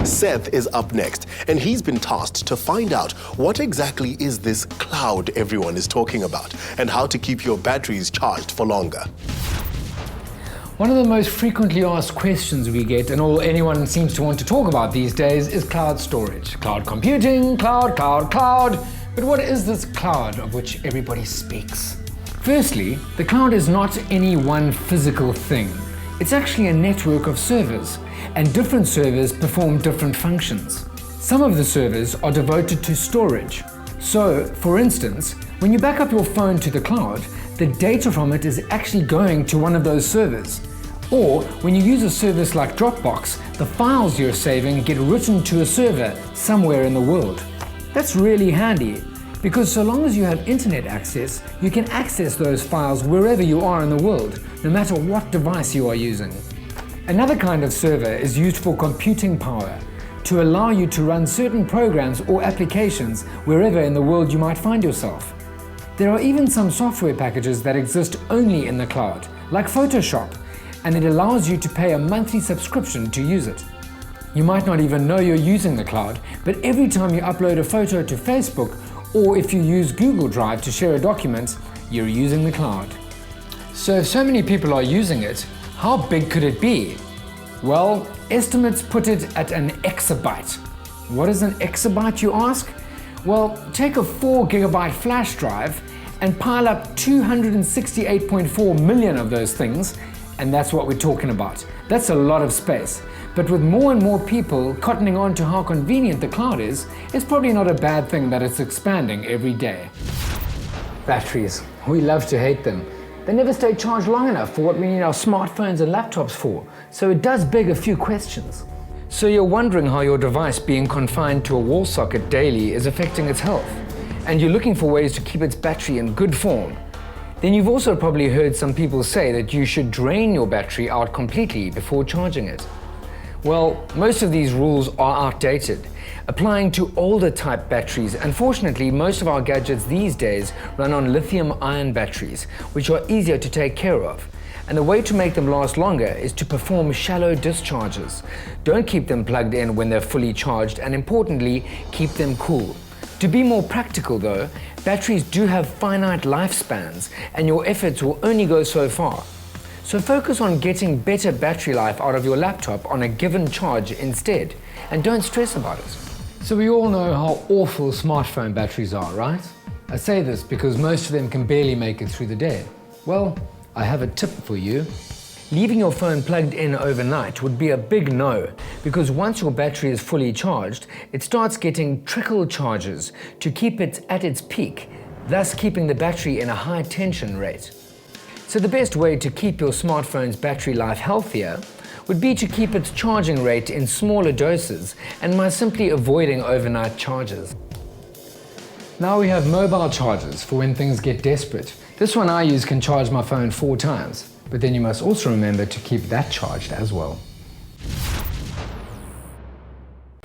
Seth is up next, and he's been tasked to find out what exactly is this cloud everyone is talking about and how to keep your batteries charged for longer. One of the most frequently asked questions we get, and all anyone seems to want to talk about these days, is cloud storage. Cloud computing, cloud. But what is this cloud of which everybody speaks? Firstly, the cloud is not any one physical thing. It's actually a network of servers, and different servers perform different functions. Some of the servers are devoted to storage. So, for instance, when you back up your phone to the cloud, the data from it is actually going to one of those servers. Or, when you use a service like Dropbox, the files you're saving get written to a server somewhere in the world. That's really handy, because so long as you have internet access, you can access those files wherever you are in the world, no matter what device you are using. Another kind of server is used for computing power, to allow you to run certain programs or applications wherever in the world you might find yourself. There are even some software packages that exist only in the cloud, like Photoshop, and it allows you to pay a monthly subscription to use it. You might not even know you're using the cloud, but every time you upload a photo to Facebook, or if you use Google Drive to share a document, you're using the cloud. So if so many people are using it, how big could it be? Well, estimates put it at an exabyte. What is an exabyte, you ask? Well, take a 4 gigabyte flash drive and pile up 268.4 million of those things, and that's what we're talking about. That's a lot of space. But with more and more people cottoning on to how convenient the cloud is, it's probably not a bad thing that it's expanding every day. Batteries. We love to hate them. They never stay charged long enough for what we need our smartphones and laptops for, so it does beg a few questions. So you're wondering how your device being confined to a wall socket daily is affecting its health, and you're looking for ways to keep its battery in good form. Then you've also probably heard some people say that you should drain your battery out completely before charging it. Well, most of these rules are outdated, applying to older type batteries. Unfortunately, most of our gadgets these days run on lithium-ion batteries, which are easier to take care of. And the way to make them last longer is to perform shallow discharges. Don't keep them plugged in when they're fully charged, and importantly, keep them cool. To be more practical though, batteries do have finite lifespans, and your efforts will only go so far. So focus on getting better battery life out of your laptop on a given charge instead, and don't stress about it. So we all know how awful smartphone batteries are, right? I say this because most of them can barely make it through the day. Well, I have a tip for you. Leaving your phone plugged in overnight would be a big no, because once your battery is fully charged, it starts getting trickle charges to keep it at its peak, thus keeping the battery in a high tension rate. So the best way to keep your smartphone's battery life healthier would be to keep its charging rate in smaller doses and by simply avoiding overnight charges. Now we have mobile chargers for when things get desperate. This one I use can charge my phone 4 times, but then you must also remember to keep that charged as well.